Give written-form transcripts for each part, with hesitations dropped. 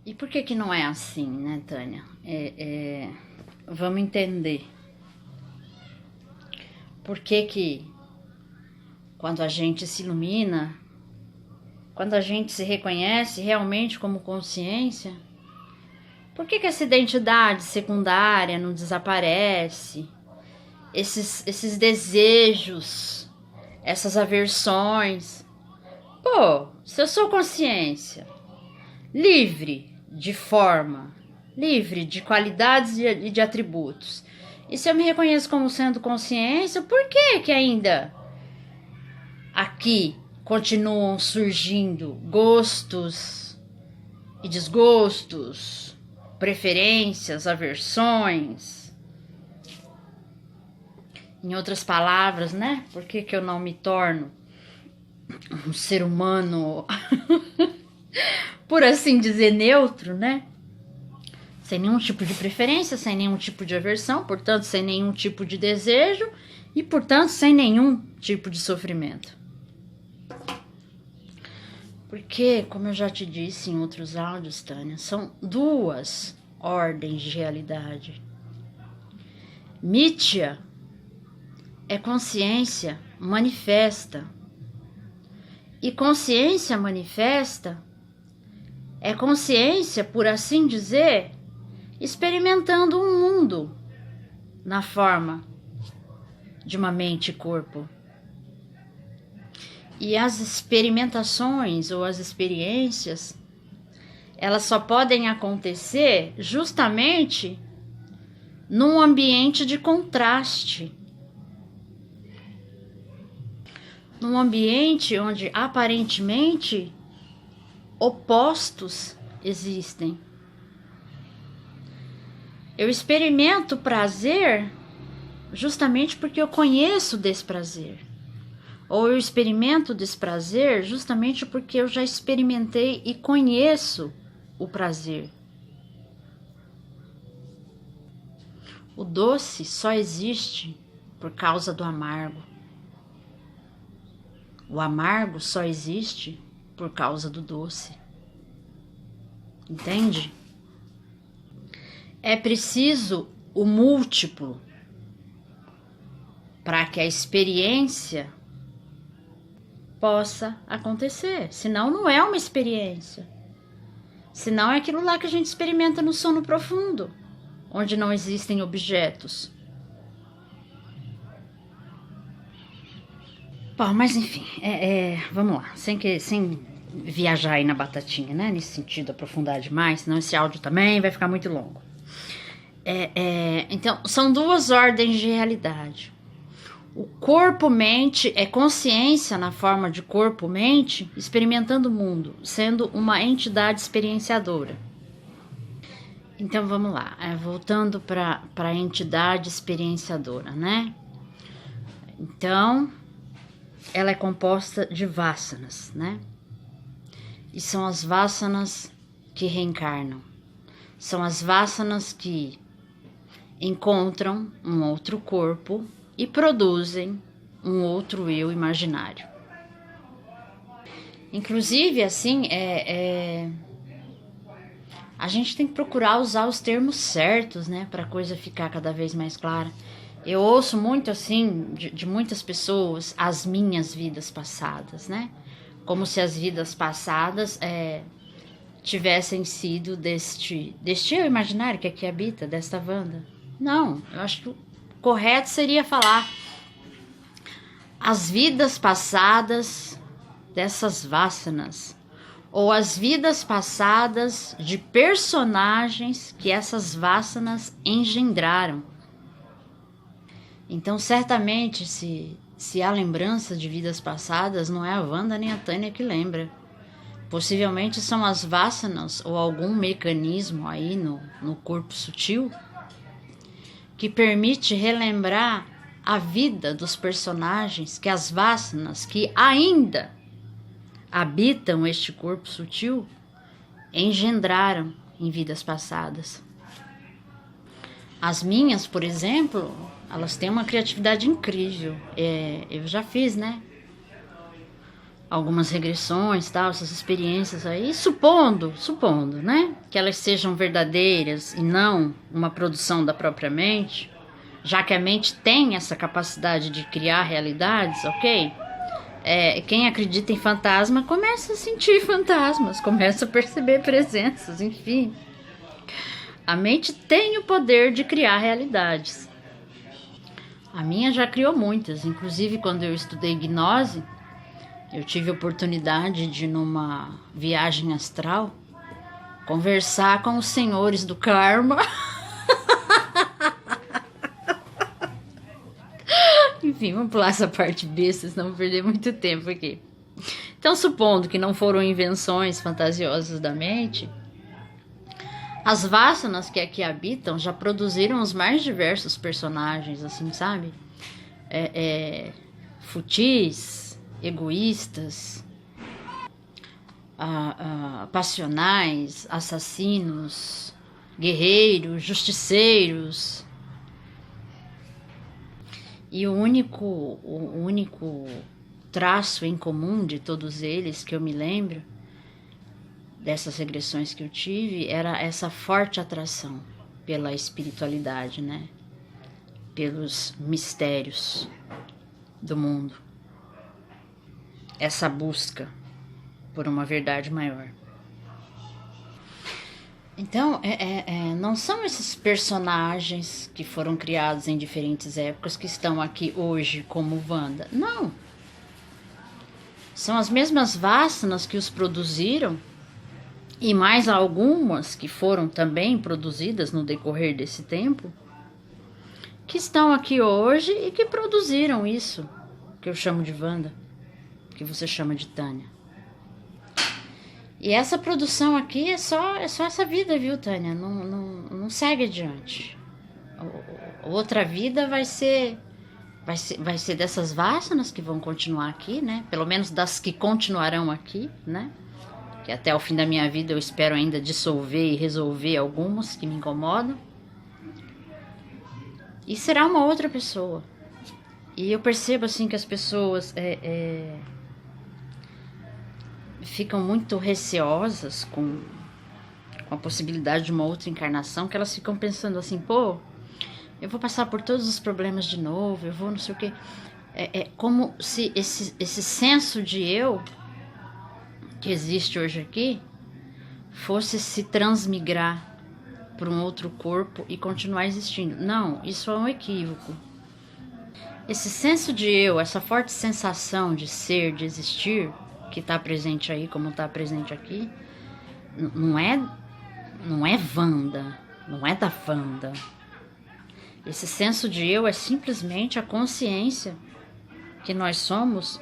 E por que que não é assim, né, Tânia? Vamos entender. Por que que quando a gente se ilumina, quando a gente se reconhece realmente como consciência, por que que essa identidade secundária não desaparece? Esses desejos, essas aversões. Pô, se eu sou consciência, livre de forma, livre de qualidades e de atributos, e se eu me reconheço como sendo consciência, por que que ainda aqui continuam surgindo gostos e desgostos, preferências, aversões? Em outras palavras, né? Por que que eu não me torno um ser humano, por assim dizer, neutro, né? Sem nenhum tipo de preferência, sem nenhum tipo de aversão, portanto, sem nenhum tipo de desejo e, portanto, sem nenhum tipo de sofrimento. Porque, como eu já te disse em outros áudios, Tânia, são duas ordens de realidade. Mithya é consciência manifesta. E consciência manifesta é consciência, por assim dizer, experimentando um mundo na forma de uma mente e corpo. E as experimentações ou as experiências, elas só podem acontecer justamente num ambiente de contraste. Num ambiente onde aparentemente opostos existem. Eu experimento prazer justamente porque eu conheço desprazer. Ou eu experimento desprazer justamente porque eu já experimentei e conheço o prazer. O doce só existe por causa do amargo. O amargo só existe por causa do doce. Entende? É preciso o múltiplo para que a experiência possa acontecer. Senão não é uma experiência. Senão é aquilo lá que a gente experimenta no sono profundo, onde não existem objetos. Bom, mas enfim, vamos lá, sem viajar aí na batatinha, né? Nesse sentido, aprofundar demais, senão esse áudio também vai ficar muito longo. Então, são duas ordens de realidade. O corpo-mente é consciência na forma de corpo-mente, experimentando o mundo, sendo uma entidade experienciadora. Então, vamos lá, voltando para a entidade experienciadora, né? Então, ela é composta de vasanas, né? E são as vasanas que reencarnam. São as vasanas que encontram um outro corpo e produzem um outro eu imaginário. Inclusive, assim, a gente tem que procurar usar os termos certos, né? Para a coisa ficar cada vez mais clara. Eu ouço muito, assim, de muitas pessoas, as minhas vidas passadas, né? Como se as vidas passadas tivessem sido deste eu imaginário que aqui habita, desta Wanda. Não, eu acho que o correto seria falar as vidas passadas dessas vasanas, ou as vidas passadas de personagens que essas vasanas engendraram. Então, certamente, se há lembrança de vidas passadas, não é a Wanda nem a Tânia que lembra. Possivelmente são as vasanas ou algum mecanismo aí no corpo sutil que permite relembrar a vida dos personagens que as vasanas que ainda habitam este corpo sutil engendraram em vidas passadas. As minhas, por exemplo, elas têm uma criatividade incrível. Eu já fiz, né? algumas regressões, tal, essas experiências aí, supondo, né, que elas sejam verdadeiras e não uma produção da própria mente, já que a mente tem essa capacidade de criar realidades, ok? Quem acredita em fantasma começa a sentir fantasmas, começa a perceber presenças, enfim. A mente tem o poder de criar realidades. A minha já criou muitas, inclusive quando eu estudei gnose, eu tive a oportunidade de, numa viagem astral, conversar com os senhores do karma. Enfim, vamos pular essa parte besta, senão vou perder muito tempo aqui. Então, supondo que não foram invenções fantasiosas da mente, as Vasanas que aqui habitam já produziram os mais diversos personagens, assim, sabe? Futis, egoístas, passionais, assassinos, guerreiros, justiceiros. E o único traço em comum de todos eles, que eu me lembro, dessas regressões que eu tive, era essa forte atração pela espiritualidade, né? Pelos mistérios do mundo. Essa busca por uma verdade maior. Então, não são esses personagens que foram criados em diferentes épocas que estão aqui hoje como Wanda. Não. São as mesmas Vasanas que os produziram e mais algumas que foram também produzidas no decorrer desse tempo, que estão aqui hoje e que produziram isso que eu chamo de Wanda, que você chama de Tânia. E essa produção aqui é só essa vida, viu, Tânia? Não segue adiante. Outra vida vai ser dessas Vasanas que vão continuar aqui, né? Pelo menos das que continuarão aqui, né? Que até o fim da minha vida eu espero ainda dissolver e resolver algumas que me incomodam. E será uma outra pessoa. E eu percebo assim que as pessoas ficam muito receosas com a possibilidade de uma outra encarnação, que elas ficam pensando assim, pô, eu vou passar por todos os problemas de novo, eu vou não sei o quê. Como se esse senso de eu que existe hoje aqui fosse se transmigrar para um outro corpo e continuar existindo. Não, isso é um equívoco. Esse senso de eu, essa forte sensação de ser, de existir, que está presente aí, como está presente aqui, não é Wanda, não é da Wanda. Esse senso de eu é simplesmente a consciência que nós somos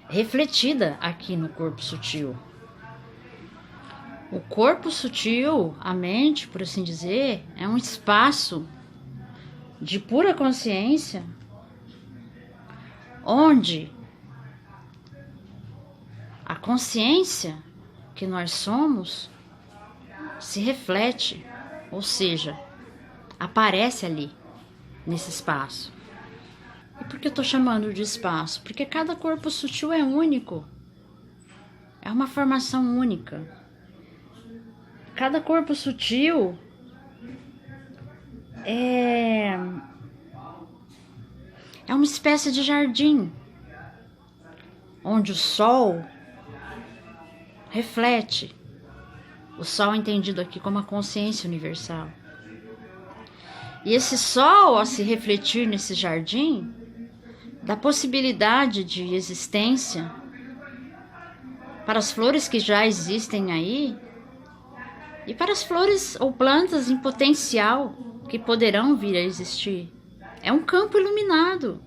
refletida aqui no corpo sutil. O corpo sutil, a mente, por assim dizer, é um espaço de pura consciência onde a consciência que nós somos se reflete, ou seja, aparece ali, nesse espaço. E por que eu estou chamando de espaço? Porque cada corpo sutil é único. É uma formação única. Cada corpo sutil é uma espécie de jardim, onde o sol reflete. O sol é entendido aqui como a consciência universal. E esse sol, ao se refletir nesse jardim, dá possibilidade de existência para as flores que já existem aí e para as flores ou plantas em potencial que poderão vir a existir. É um campo iluminado.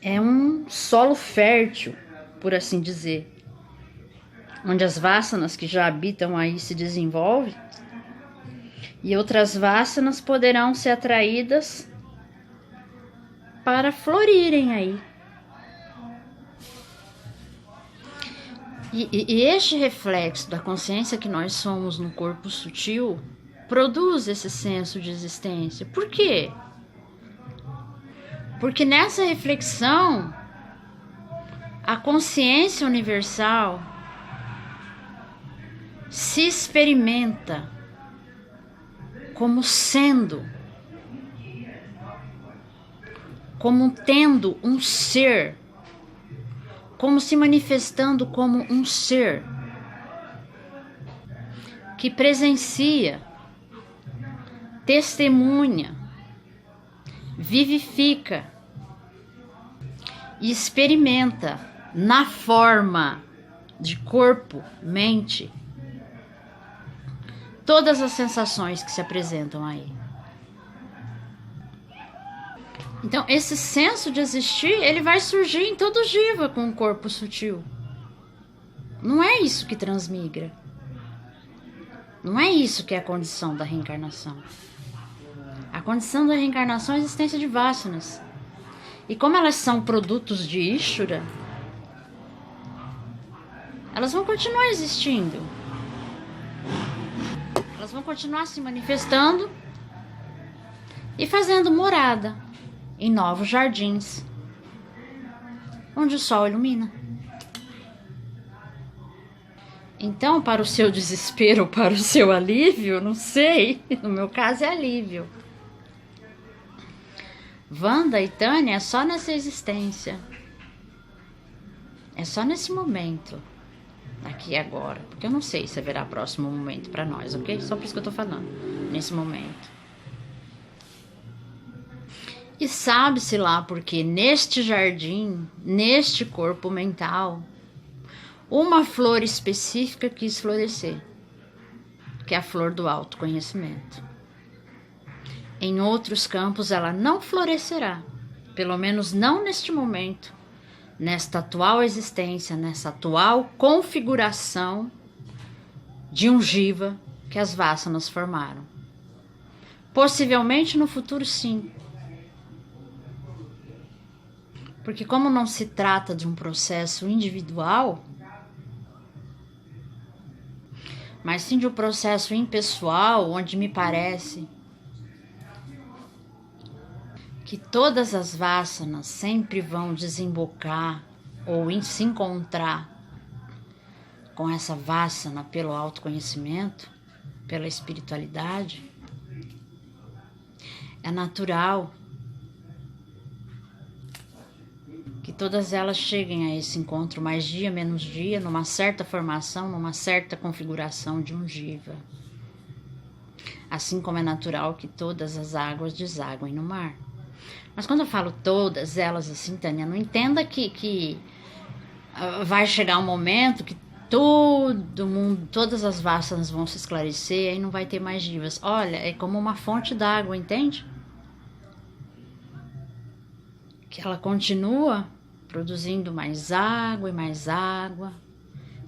É um solo fértil, por assim dizer, onde as Vasanas que já habitam aí se desenvolvem e outras Vasanas poderão ser atraídas para florirem aí. E este reflexo da consciência que nós somos no corpo sutil produz esse senso de existência. Por quê? Porque nessa reflexão A consciência universal se experimenta como sendo, como tendo um ser, como se manifestando como um ser que presencia, testemunha, vivifica e experimenta na forma de corpo, mente, todas as sensações que se apresentam aí. Então, esse senso de existir, ele vai surgir em todo jiva com o corpo sutil. Não é isso que transmigra. Não é isso que é a condição da reencarnação. A condição da reencarnação é a existência de vásanas. E como elas são produtos de Ishvara, elas vão continuar existindo. Elas vão continuar se manifestando e fazendo morada em novos jardins, onde o sol ilumina. Então, para o seu desespero, para o seu alívio, não sei, no meu caso é alívio. Wanda e Tânia é só nessa existência. É só nesse momento. Aqui e agora. Porque eu não sei se haverá próximo momento para nós, ok? Só por isso que eu tô falando. Nesse momento. E sabe-se lá porque neste jardim, neste corpo mental, uma flor específica quis florescer, que é a flor do autoconhecimento. Em outros campos ela não florescerá, pelo menos não neste momento, nesta atual existência, nessa atual configuração de um jiva que as vásanas formaram. Possivelmente no futuro sim. Porque como não se trata de um processo individual, mas sim de um processo impessoal, onde me parece que todas as vásanas sempre vão desembocar ou se encontrar com essa vásana pelo autoconhecimento, pela espiritualidade, é natural que todas elas cheguem a esse encontro mais dia, menos dia, numa certa formação, numa certa configuração de um jiva. Assim como é natural que todas as águas desaguem no mar. Mas quando eu falo todas elas assim, Tânia, não entenda que vai chegar um momento que todo mundo, todas as vásanas vão se esclarecer, aí não vai ter mais jivas. Olha, é como uma fonte d'água, entende? Que ela continua produzindo mais água e mais água,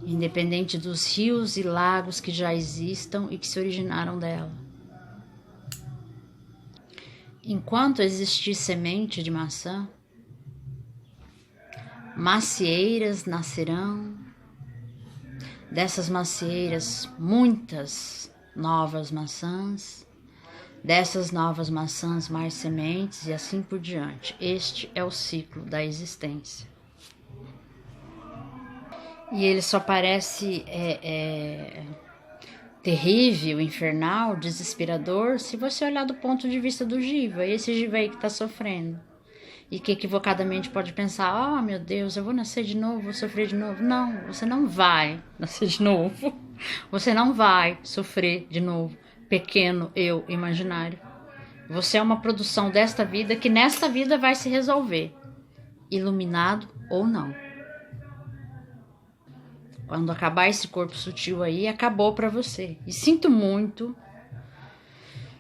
independente dos rios e lagos que já existam e que se originaram dela. Enquanto existir semente de maçã, macieiras nascerão, dessas macieiras muitas novas maçãs, dessas novas maçãs mais sementes e assim por diante. Este é o ciclo da existência. E ele só parece terrível, infernal, desesperador, se você olhar do ponto de vista do jiva, esse jiva aí que está sofrendo. E que equivocadamente pode pensar, oh meu Deus, eu vou nascer de novo, vou sofrer de novo. Não, você não vai nascer de novo. Você não vai sofrer de novo. Pequeno eu imaginário. Você é uma produção desta vida que nesta vida vai se resolver, iluminado ou não. Quando acabar esse corpo sutil aí, acabou para você. E sinto muito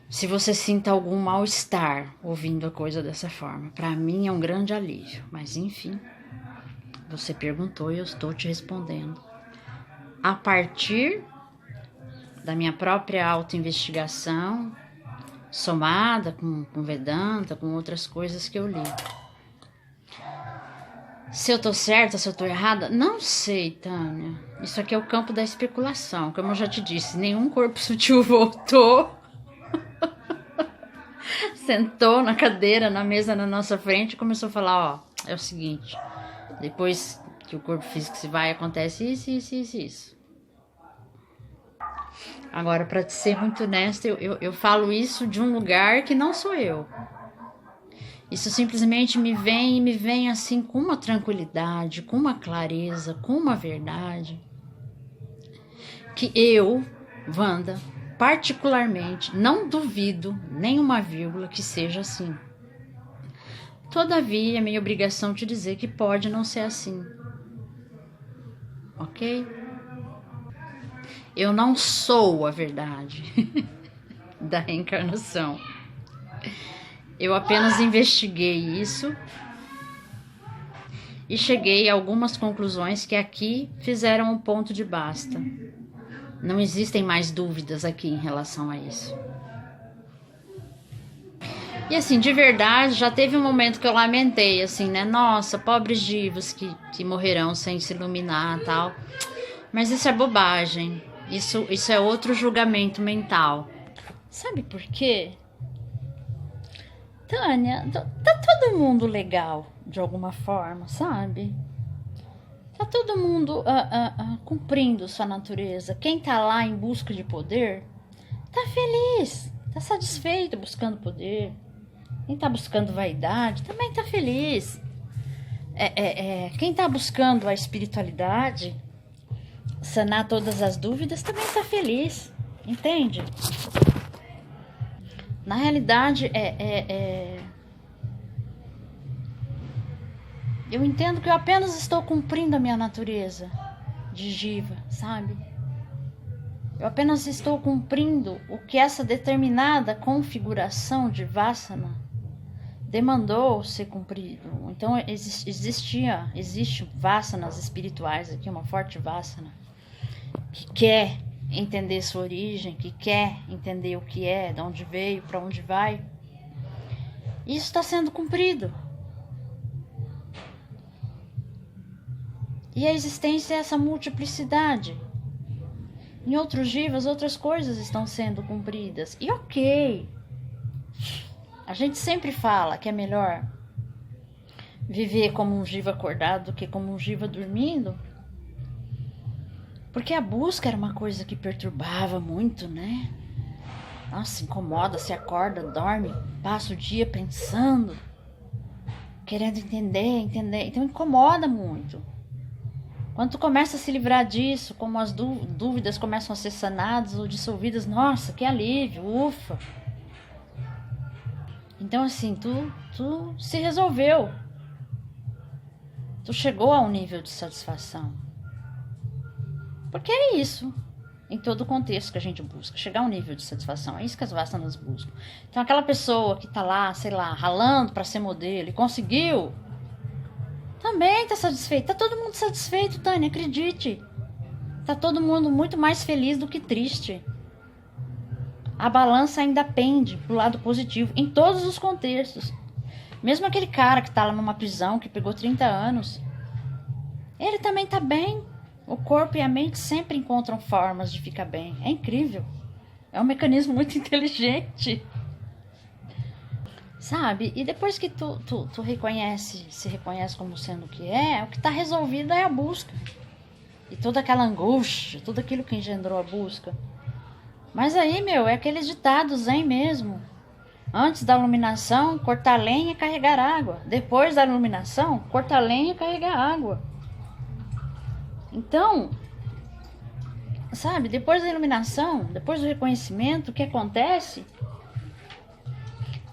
se você sinta algum mal-estar ouvindo a coisa dessa forma. Para mim é um grande alívio, mas enfim, você perguntou e eu estou te respondendo. A partir da minha própria autoinvestigação, somada com Vedanta, com outras coisas que eu li. Se eu tô certa, se eu tô errada, não sei, Tânia. Isso aqui é o campo da especulação, como eu já te disse, nenhum corpo sutil voltou, sentou na cadeira, na mesa na nossa frente e começou a falar, ó, é o seguinte, depois que o corpo físico se vai, acontece isso. Agora, para ser muito honesta, eu falo isso de um lugar que não sou eu. Isso simplesmente me vem assim com uma tranquilidade, com uma clareza, com uma verdade. Que eu, Wanda, particularmente, não duvido nem uma vírgula que seja assim. Todavia, é minha obrigação te dizer que pode não ser assim. Ok? Eu não sou a verdade da reencarnação. Eu apenas investiguei isso e cheguei a algumas conclusões que aqui fizeram um ponto de basta. Não existem mais dúvidas aqui em relação a isso. E assim, de verdade, já teve um momento que eu lamentei, assim, né? Nossa, pobres divos que morrerão sem se iluminar e tal. Mas isso é bobagem. Isso é outro julgamento mental. Sabe por quê? Tânia, tá todo mundo legal, de alguma forma, sabe? Tá todo mundo cumprindo sua natureza. Quem tá lá em busca de poder, tá feliz, tá satisfeito buscando poder. Quem tá buscando vaidade, também tá feliz. Quem tá buscando a espiritualidade, sanar todas as dúvidas, também tá feliz, entende? Na realidade, eu entendo que eu apenas estou cumprindo a minha natureza de jiva, sabe? Eu apenas estou cumprindo o que essa determinada configuração de Vassana demandou ser cumprido. Então, existe Vassanas espirituais aqui, uma forte Vassana, que quer entender sua origem, que quer entender o que é, de onde veio, para onde vai. Isso está sendo cumprido. E a existência é essa multiplicidade. Em outros jivas, outras coisas estão sendo cumpridas. E ok. A gente sempre fala que é melhor viver como um jiva acordado do que como um jiva dormindo. Porque a busca era uma coisa que perturbava muito, né? Nossa, incomoda, se acorda, dorme, passa o dia pensando, querendo entender. Então incomoda muito. Quando tu começa a se livrar disso, como as dúvidas começam a ser sanadas ou dissolvidas, nossa, que alívio, ufa. Então assim, tu se resolveu. Tu chegou a um nível de satisfação. Porque é isso, em todo o contexto que a gente busca, chegar a um nível de satisfação, é isso que as vassanas buscam. Então aquela pessoa que tá lá, sei lá, ralando para ser modelo e conseguiu, também tá satisfeito. Tá todo mundo satisfeito, Tânia, acredite. Tá todo mundo muito mais feliz do que triste. A balança ainda pende pro lado positivo, em todos os contextos. Mesmo aquele cara que tá lá numa prisão, que pegou 30 anos, ele também tá bem. O corpo e a mente sempre encontram formas de ficar bem. É incrível. É um mecanismo muito inteligente. Sabe? E depois que tu se reconhece como sendo o que que tá resolvido é a busca. E toda aquela angústia, tudo aquilo que engendrou a busca. Mas aí, é aqueles ditados zen mesmo. Antes da iluminação, cortar lenha e carregar água. Depois da iluminação, cortar lenha e carregar água. Então, sabe, depois da iluminação, depois do reconhecimento, o que acontece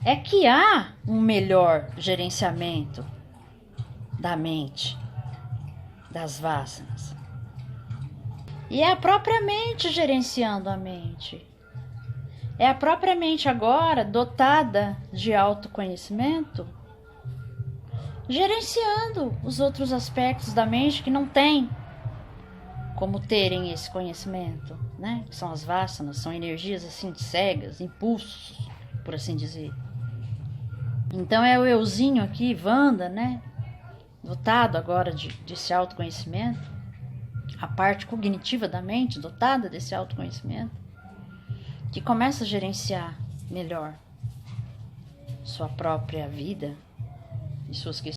é que há um melhor gerenciamento da mente, das vassanas. E é a própria mente gerenciando a mente. É a própria mente agora, dotada de autoconhecimento, gerenciando os outros aspectos da mente que não tem como terem esse conhecimento, né? Que são as vassanas, são energias assim cegas, impulsos, por assim dizer. Então é o euzinho aqui, Wanda, né? Dotado agora desse autoconhecimento, a parte cognitiva da mente dotada desse autoconhecimento, que começa a gerenciar melhor sua própria vida e suas questões